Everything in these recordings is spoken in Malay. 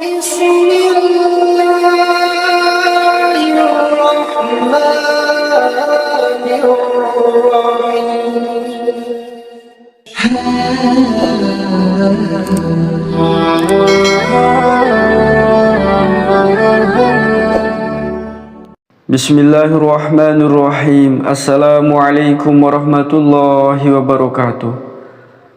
بسم الله الرحمن الرحيم. Bismillahirrahmanirrahim. Assalamualaikum warahmatullahi wabarakatuh.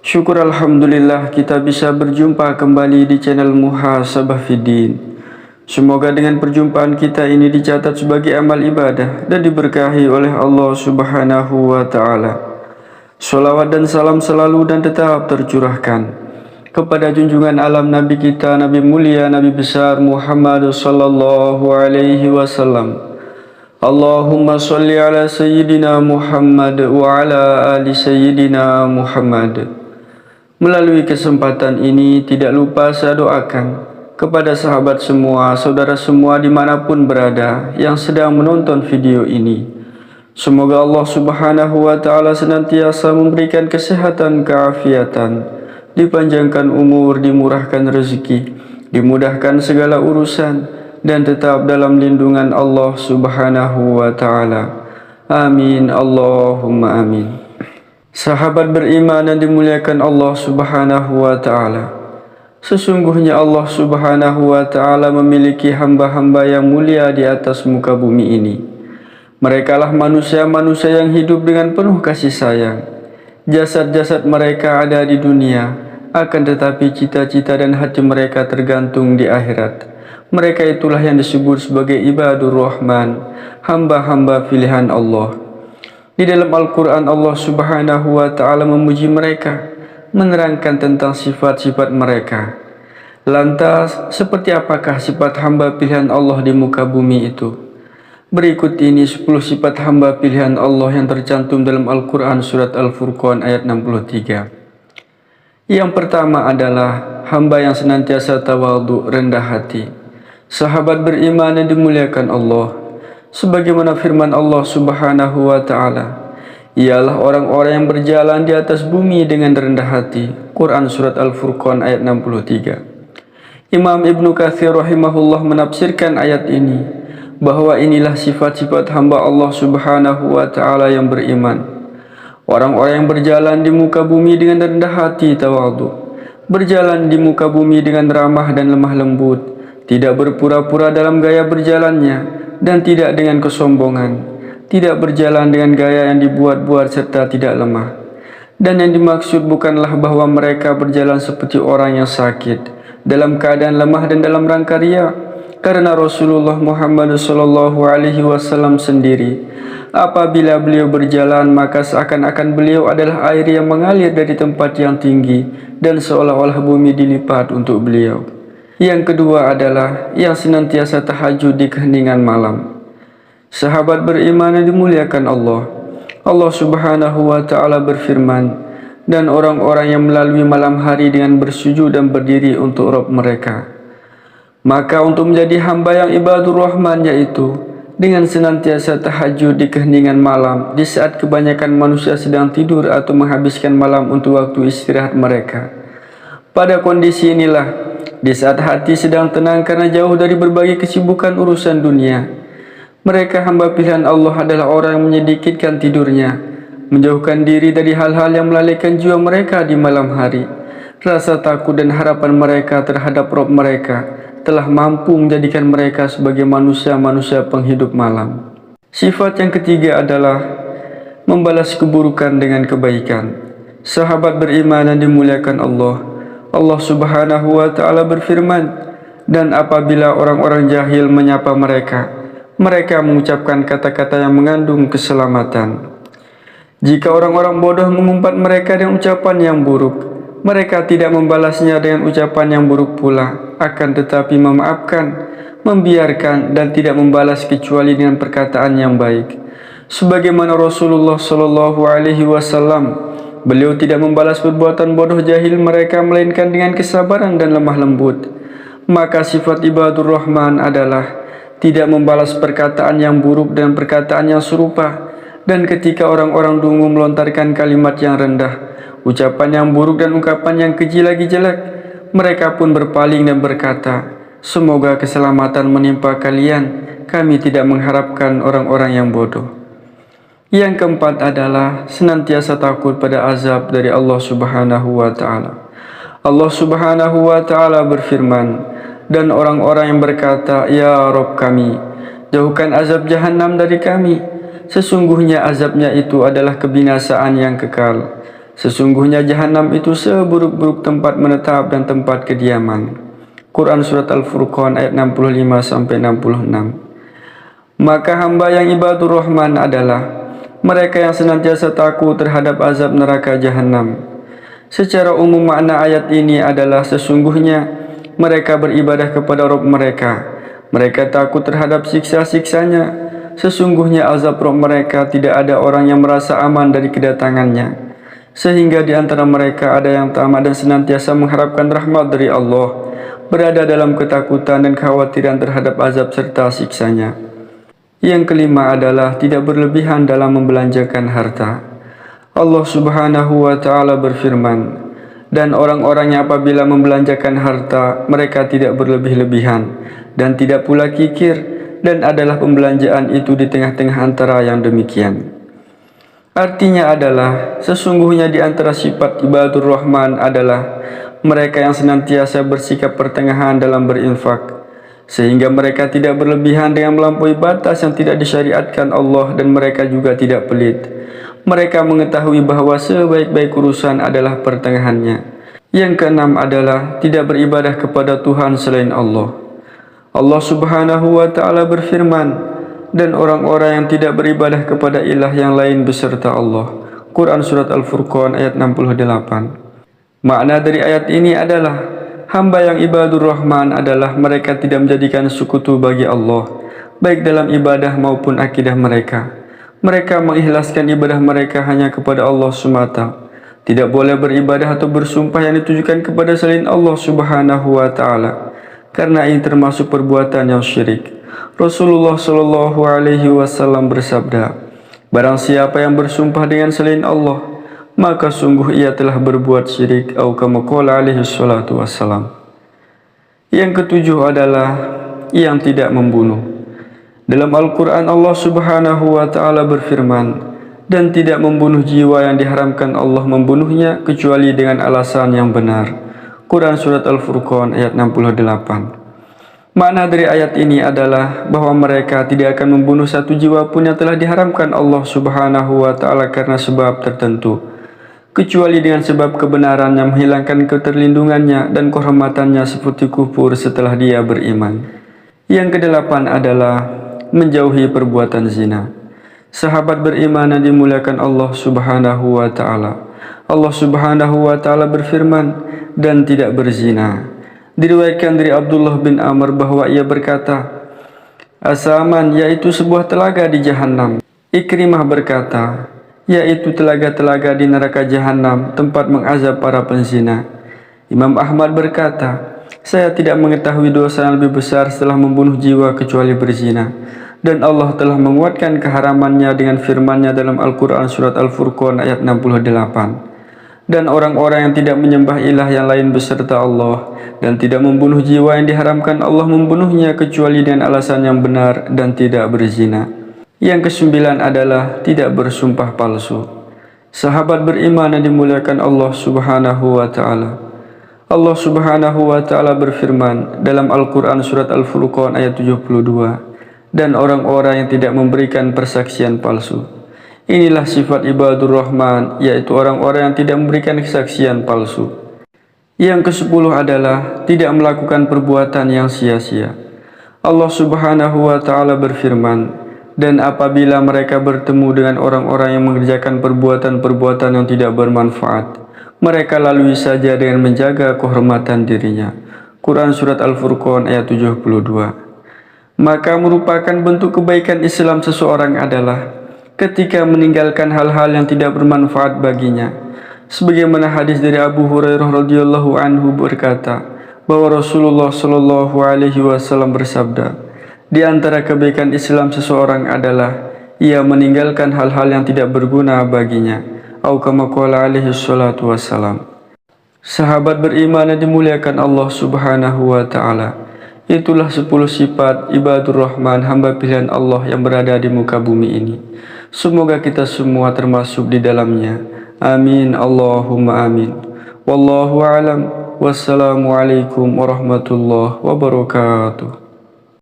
Syukur alhamdulillah kita bisa berjumpa kembali di channel Muhasabah Fiddin. Semoga dengan perjumpaan kita ini dicatat sebagai amal ibadah dan diberkahi oleh Allah Subhanahu wa ta'ala. Sholawat dan salam selalu dan tetap tercurahkan kepada junjungan alam Nabi kita, Nabi mulia, Nabi besar Muhammad sallallahu alaihi wasallam. Allahumma salli ala Sayyidina Muhammad wa ala ali Sayyidina Muhammad. Melalui kesempatan ini tidak lupa saya doakan kepada sahabat semua, saudara semua dimanapun berada yang sedang menonton video ini. Semoga Allah Subhanahu wa ta'ala senantiasa memberikan kesehatan, keafiatan, dipanjangkan umur, dimurahkan rezeki, dimudahkan segala urusan, dan tetap dalam lindungan Allah Subhanahu wa ta'ala. Amin, Allahumma amin. Sahabat beriman yang dimuliakan Allah Subhanahu wa ta'ala, sesungguhnya Allah Subhanahu wa ta'ala memiliki hamba-hamba yang mulia di atas muka bumi ini. Merekalah manusia-manusia yang hidup dengan penuh kasih sayang. Jasad-jasad mereka ada di dunia, akan tetapi cita-cita dan hati mereka tergantung di akhirat. Mereka itulah yang disebut sebagai ibadur rahman, hamba-hamba pilihan Allah. Di dalam Al-Quran Allah Subhanahu wa ta'ala memuji mereka, menerangkan tentang sifat-sifat mereka. Lantas, seperti apakah sifat hamba pilihan Allah di muka bumi itu? Berikut ini 10 sifat hamba pilihan Allah yang tercantum dalam Al-Quran surat Al-Furqan ayat 63. Yang pertama adalah hamba yang senantiasa tawadhu, rendah hati. Sahabat beriman yang dimuliakan Allah, sebagaimana firman Allah Subhanahu wa ta'ala, ialah orang-orang yang berjalan di atas bumi dengan rendah hati. Quran surat Al-Furqan ayat 63. Imam Ibnu Katsir rahimahullah menafsirkan ayat ini bahwa inilah sifat-sifat hamba Allah Subhanahu wa ta'ala yang beriman. Orang-orang yang berjalan di muka bumi dengan rendah hati, tawadhu, berjalan di muka bumi dengan ramah dan lemah lembut, tidak berpura-pura dalam gaya berjalannya, dan tidak dengan kesombongan, tidak berjalan dengan gaya yang dibuat-buat serta tidak lemah. Dan yang dimaksud bukanlah bahwa mereka berjalan seperti orang yang sakit, dalam keadaan lemah dan dalam rangka ria, karena Rasulullah Muhammad SAW sendiri, apabila beliau berjalan maka seakan-akan beliau adalah air yang mengalir dari tempat yang tinggi dan seolah-olah bumi dilipat untuk beliau. Yang kedua adalah yang senantiasa tahajud di keheningan malam. Sahabat beriman yang dimuliakan Allah, Allah Subhanahu wa ta'ala berfirman, dan orang-orang yang melalui malam hari dengan bersujud dan berdiri untuk Rabb mereka. Maka untuk menjadi hamba yang ibadur rahman, yaitu dengan senantiasa tahajud di keheningan malam, di saat kebanyakan manusia sedang tidur atau menghabiskan malam untuk waktu istirahat mereka. Pada kondisi inilah, di saat hati sedang tenang karena jauh dari berbagai kesibukan urusan dunia, mereka hamba pilihan Allah adalah orang yang menyedikitkan tidurnya, menjauhkan diri dari hal-hal yang melalaikan jiwa mereka di malam hari. Rasa takut dan harapan mereka terhadap Rabb mereka telah mampu menjadikan mereka sebagai manusia-manusia penghidup malam. Sifat yang ketiga adalah membalas keburukan dengan kebaikan. Sahabat beriman yang dimuliakan Allah, Allah Subhanahu wa ta'ala berfirman, dan apabila orang-orang jahil menyapa mereka, mereka mengucapkan kata-kata yang mengandung keselamatan. Jika orang-orang bodoh mengumpat mereka dengan ucapan yang buruk, mereka tidak membalasnya dengan ucapan yang buruk pula, akan tetapi memaafkan, membiarkan, dan tidak membalas kecuali dengan perkataan yang baik. Sebagaimana Rasulullah sallallahu alaihi wasallam, beliau tidak membalas perbuatan bodoh jahil mereka melainkan dengan kesabaran dan lemah lembut. Maka sifat ibadur rahman adalah tidak membalas perkataan yang buruk dan perkataan yang serupa. Dan ketika orang-orang dungu melontarkan kalimat yang rendah, ucapan yang buruk dan ungkapan yang keji lagi jelek, mereka pun berpaling dan berkata, Semoga keselamatan menimpa kalian. Kami tidak mengharapkan orang-orang yang bodoh. Yang keempat adalah senantiasa takut pada azab dari Allah Subhanahu wa Ta'ala. Allah Subhanahu wa Ta'ala berfirman, dan orang-orang yang berkata, "Ya Rabb kami, jauhkan azab Jahannam dari kami. Sesungguhnya azabnya itu adalah kebinasaan yang kekal. Sesungguhnya Jahannam itu seburuk-buruk tempat menetap dan tempat kediaman." Quran Surat Al-Furqan ayat 65-66. Maka hamba yang ibadur rahman adalah mereka yang senantiasa takut terhadap azab neraka Jahannam. Secara umum makna ayat ini adalah sesungguhnya mereka beribadah kepada Rabb mereka. Mereka takut terhadap siksa-siksanya. Sesungguhnya azab Rabb mereka tidak ada orang yang merasa aman dari kedatangannya. Sehingga di antara mereka ada yang tamak dan senantiasa mengharapkan rahmat dari Allah, berada dalam ketakutan dan kekhawatiran terhadap azab serta siksanya. Yang kelima adalah tidak berlebihan dalam membelanjakan harta. Allah Subhanahu wa Ta'ala berfirman, dan orang-orang yang apabila membelanjakan harta, mereka tidak berlebih-lebihan dan tidak pula kikir, dan adalah pembelanjaan itu di tengah-tengah antara yang demikian. Artinya adalah sesungguhnya di antara sifat ibadur rahman adalah mereka yang senantiasa bersikap pertengahan dalam berinfak, sehingga mereka tidak berlebihan dengan melampaui batas yang tidak disyariatkan Allah, dan mereka juga tidak pelit. Mereka mengetahui bahwa sebaik-baik urusan adalah pertengahannya. Yang keenam adalah tidak beribadah kepada Tuhan selain Allah. Allah Subhanahu wa Ta'ala berfirman, dan orang-orang yang tidak beribadah kepada ilah yang lain beserta Allah. Quran Surat Al-Furqan ayat 68. Makna dari ayat ini adalah hamba yang ibadur rahman adalah mereka tidak menjadikan sekutu bagi Allah, baik dalam ibadah maupun akidah mereka. Mereka mengikhlaskan ibadah mereka hanya kepada Allah semata. Tidak boleh beribadah atau bersumpah yang ditujukan kepada selain Allah Subhanahu wa Ta'ala, karena ini termasuk perbuatan yang syirik. Rasulullah Shallallahu Alaihi Wasallam bersabda, barang siapa yang bersumpah dengan selain Allah, maka sungguh ia telah berbuat syirik, atau kama qala alaihi salatu wassalam. Yang ketujuh adalah yang tidak membunuh. Dalam Al-Quran Allah Subhanahu wa Ta'ala berfirman, dan tidak membunuh jiwa yang diharamkan Allah membunuhnya kecuali dengan alasan yang benar. Quran Surat Al-Furqan ayat 68. Makna dari ayat ini adalah bahwa mereka tidak akan membunuh satu jiwa pun yang telah diharamkan Allah Subhanahu wa Ta'ala karena sebab tertentu, kecuali dengan sebab kebenaran yang menghilangkan keterlindungannya dan kehormatannya seperti kufur setelah dia beriman. Yang kedelapan adalah menjauhi perbuatan zina. Sahabat beriman yang dimuliakan Allah Subhanahu wa Ta'ala, Allah Subhanahu wa Ta'ala berfirman, dan tidak berzina. Diriwayatkan dari Abdullah bin Amr bahwa ia berkata, Asaman, yaitu sebuah telaga di Jahannam. Ikrimah berkata, yaitu telaga-telaga di neraka Jahannam, tempat mengazab para penzina. Imam Ahmad berkata, saya tidak mengetahui dosa yang lebih besar setelah membunuh jiwa kecuali berzina. Dan Allah telah menguatkan keharamannya dengan firman-Nya dalam Al-Quran Surat Al-Furqan ayat 68. Dan orang-orang yang tidak menyembah ilah yang lain beserta Allah, dan tidak membunuh jiwa yang diharamkan Allah membunuhnya kecuali dengan alasan yang benar, dan tidak berzina. Yang kesembilan adalah tidak bersumpah palsu. Sahabat beriman yang dimuliakan Allah Subhanahu wa Ta'ala, Allah Subhanahu wa Ta'ala berfirman dalam Al-Quran Surat Al-Furqan ayat 72, dan orang-orang yang tidak memberikan persaksian palsu. Inilah sifat ibadur rahman, yaitu orang-orang yang tidak memberikan kesaksian palsu. Yang ke-10 adalah tidak melakukan perbuatan yang sia-sia. Allah Subhanahu wa Ta'ala berfirman, dan apabila mereka bertemu dengan orang-orang yang mengerjakan perbuatan-perbuatan yang tidak bermanfaat, mereka lalui saja dengan menjaga kehormatan dirinya. Quran Surat Al-Furqan ayat 72. Maka merupakan bentuk kebaikan Islam seseorang adalah ketika meninggalkan hal-hal yang tidak bermanfaat baginya. Sebagaimana hadis dari Abu Hurairah radhiyallahu anhu berkata bahwa Rasulullah Shallallahu Alaihi Wasallam bersabda, di antara kebaikan Islam seseorang adalah ia meninggalkan hal-hal yang tidak berguna baginya. Atau kama qala alaihi salatu wassalam. Sahabat beriman yang dimuliakan Allah Subhanahu wa Ta'ala, Itulah 10 sifat ibadur rahman, hamba pilihan Allah yang berada di muka bumi ini. Semoga kita semua termasuk di dalamnya. Amin Allahumma amin. Wallahu a'lam. Wassalamualaikum warahmatullahi wabarakatuh.